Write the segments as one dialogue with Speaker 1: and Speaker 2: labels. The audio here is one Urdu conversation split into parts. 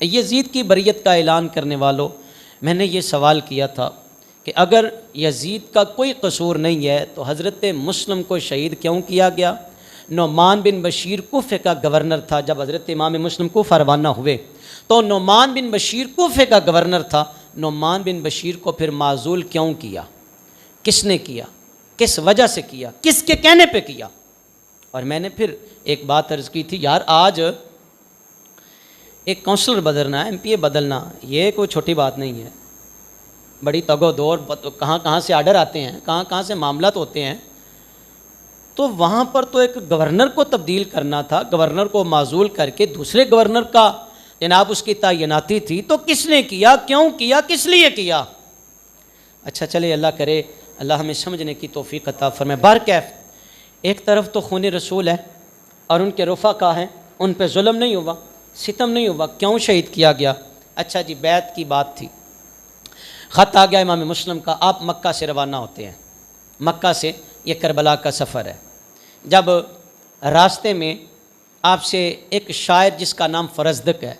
Speaker 1: یزید کی بریت کا اعلان کرنے والوں، میں نے یہ سوال کیا تھا کہ اگر یزید کا کوئی قصور نہیں ہے تو حضرت مسلم کو شہید کیوں کیا گیا؟ نعمان بن بشیر کوفے کا گورنر تھا جب حضرت امام مسلم کوفہ روانہ ہوئے، تو نعمان بن بشیر کوفے کا گورنر تھا، نعمان بن بشیر کو پھر معزول کیوں کیا؟ کس نے کیا؟ کس وجہ سے کیا؟ کس کے کہنے پہ کیا؟ اور میں نے پھر ایک بات عرض کی تھی، یار آج ایک کونسلر بدلنا، ایم پی اے بدلنا، یہ کوئی چھوٹی بات نہیں ہے، بڑی تگ و دور، کہاں کہاں سے آرڈر آتے ہیں، کہاں کہاں سے معاملات ہوتے ہیں، تو وہاں پر تو ایک گورنر کو تبدیل کرنا تھا، گورنر کو معزول کر کے دوسرے گورنر کا جناب اس کی تعیناتی تھی، تو کس نے کیا، کیوں کیا، کس لیے کیا؟ اچھا چلے، اللہ کرے اللہ ہمیں سمجھنے کی توفیق عطا فرمائے۔ بہرکیف ایک طرف تو خون رسول ہے اور ان کے رفقا ہیں، ان پہ ظلم نہیں ہوا، ستم نہیں ہوا، کیوں شہید کیا گیا؟ اچھا جی، بیعت کی بات تھی، خط آ گیا امام مسلم کا، آپ مکہ سے روانہ ہوتے ہیں، مکہ سے یہ کربلا کا سفر ہے۔ جب راستے میں آپ سے ایک شاعر جس کا نام فرزدق ہے،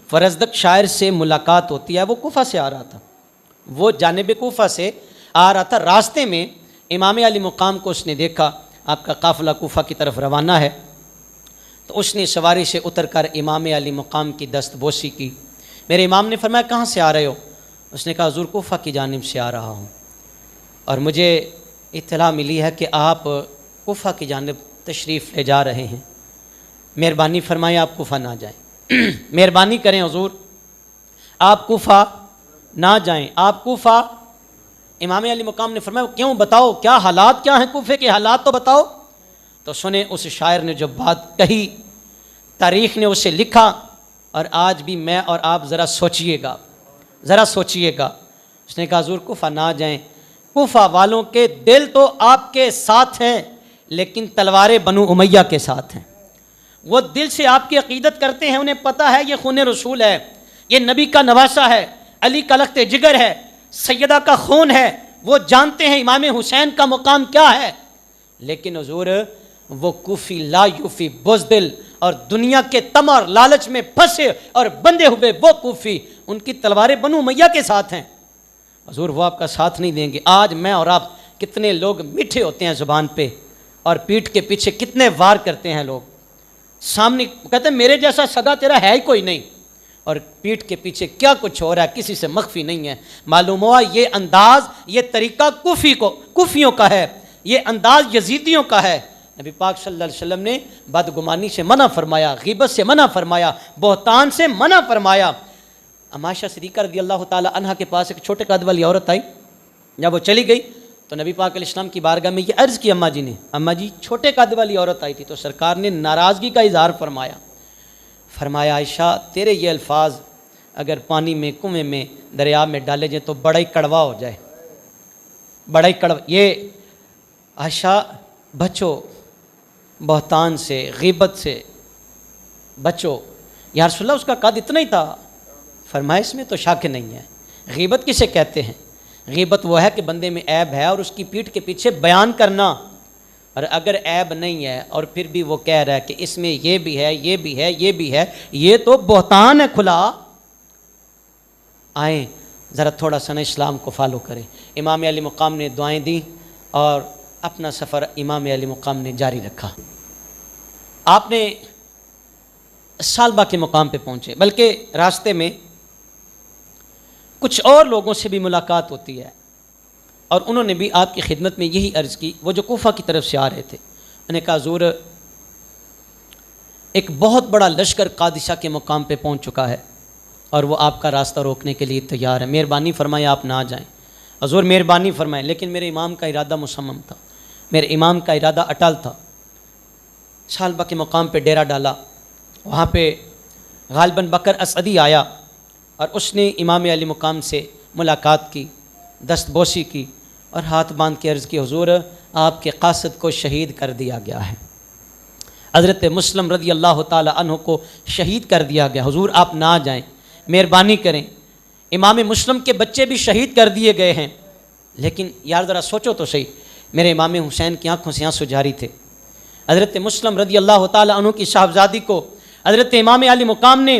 Speaker 1: فرزدق شاعر سے ملاقات ہوتی ہے، وہ کوفہ سے آ رہا تھا، وہ جانب کوفہ سے آ رہا تھا، راستے میں امام علی مقام کو اس نے دیکھا، آپ کا قافلہ کوفہ کی طرف روانہ ہے، تو اس نے سواری سے اتر کر امام علی مقام کی دست بوسی کی۔ میرے امام نے فرمایا کہاں سے آ رہے ہو؟ اس نے کہا حضور کوفہ کی جانب سے آ رہا ہوں، اور مجھے اطلاع ملی ہے کہ آپ کوفہ کی جانب تشریف لے جا رہے ہیں، مہربانی فرمائیں آپ کوفہ نہ جائیں، مہربانی کریں حضور آپ کوفہ نہ جائیں، آپ کوفہ۔ امام علی مقام نے فرمایا کیوں، بتاؤ کیا حالات کیا ہیں، کوفے کے حالات تو بتاؤ۔ تو سنیں اس شاعر نے جو بات کہی، تاریخ نے اسے لکھا، اور آج بھی میں اور آپ ذرا سوچئے گا، ذرا سوچئے گا۔ اس نے کہا حضور کوفہ نہ جائیں، کوفہ والوں کے دل تو آپ کے ساتھ ہیں لیکن تلواریں بنو امیہ کے ساتھ ہیں، وہ دل سے آپ کی عقیدت کرتے ہیں، انہیں پتہ ہے یہ خون رسول ہے، یہ نبی کا نواسہ ہے، علی کا لخت جگر ہے، سیدہ کا خون ہے، وہ جانتے ہیں امام حسین کا مقام کیا ہے، لیکن حضور وہ کوفی لا یوفی بزدل اور دنیا کے طمع اور لالچ میں پھنسے اور بندے ہوئے وہ کوفی، ان کی تلواریں بنو امیہ کے ساتھ ہیں، حضور وہ آپ کا ساتھ نہیں دیں گے۔ آج میں اور آپ کتنے لوگ میٹھے ہوتے ہیں زبان پہ اور پیٹھ کے پیچھے کتنے وار کرتے ہیں، لوگ سامنے کہتے ہیں میرے جیسا سگا تیرا ہے ہی کوئی نہیں، اور پیٹھ کے پیچھے کیا کچھ ہو رہا ہے کسی سے مخفی نہیں ہے۔ معلوم ہوا یہ انداز، یہ طریقہ کوفیوں کا ہے، یہ انداز یزیدیوں کا ہے۔ نبی پاک صلی اللہ علیہ وسلم نے بدگمانی سے منع فرمایا، غیبت سے منع فرمایا، بہتان سے منع فرمایا۔ عائشہ صدیقہ رضی اللہ تعالی عنہ کے پاس ایک چھوٹے قد والی عورت آئی، جب وہ چلی گئی تو نبی پاک علیہ السلام کی بارگاہ میں یہ عرض کی اماں جی نے، اماں جی چھوٹے قد والی عورت آئی تھی، تو سرکار نے ناراضگی کا اظہار فرمایا عائشہ تیرے یہ الفاظ اگر پانی میں، کنویں میں، دریا میں ڈالے جائیں تو بڑا ہی کڑوا ہو جائے، بڑا ہی کڑوا۔ یہ عائشہ بچو بہتان سے، غیبت سے بچو۔ یا رسول اللہ اس کا قد اتنا ہی تھا؟ فرمایا اس میں تو شک نہیں ہے۔ غیبت کسے کہتے ہیں؟ غیبت وہ ہے کہ بندے میں عیب ہے اور اس کی پیٹھ کے پیچھے بیان کرنا، اور اگر عیب نہیں ہے اور پھر بھی وہ کہہ رہا ہے کہ اس میں یہ بھی ہے، یہ بھی ہے، یہ بھی ہے، یہ تو بہتان ہے کھلا۔ آئیں ذرا تھوڑا سا اسلام کو فالو کریں۔ امام علی مقام نے دعائیں دیں اور اپنا سفر امام علی مقام نے جاری رکھا۔ آپ نے سالبہ کے مقام پہ پہنچے، بلکہ راستے میں کچھ اور لوگوں سے بھی ملاقات ہوتی ہے، اور انہوں نے بھی آپ کی خدمت میں یہی عرض کی، وہ جو کوفہ کی طرف سے آ رہے تھے، انہوں نے کہا حضور ایک بہت بڑا لشکر قادسہ کے مقام پہ پہنچ چکا ہے اور وہ آپ کا راستہ روکنے کے لیے تیار ہے، مہربانی فرمائیں آپ نہ جائیں۔ حضور مہربانی فرمائیں، لیکن میرے امام کا ارادہ مصمم تھا، میرے امام کا ارادہ اٹل تھا۔ سالبہ کے مقام پہ ڈیرا ڈالا، وہاں پہ غالباً بکر اسعدی آیا اور اس نے امام علی مقام سے ملاقات کی، دست بوسی کی اور ہاتھ باندھ کے عرض کی حضور آپ کے قاصد کو شہید کر دیا گیا ہے، حضرت مسلم رضی اللہ تعالی عنہ کو شہید کر دیا گیا، حضور آپ نہ جائیں، مہربانی کریں۔ امام مسلم کے بچے بھی شہید کر دیے گئے ہیں، لیکن یار ذرا سوچو تو صحیح، میرے امام حسین کی آنکھوں سے آنسو جاری تھے، حضرت مسلم رضی اللہ تعالی عنہ کی صاحبزادی کو حضرت امام علی مقام نے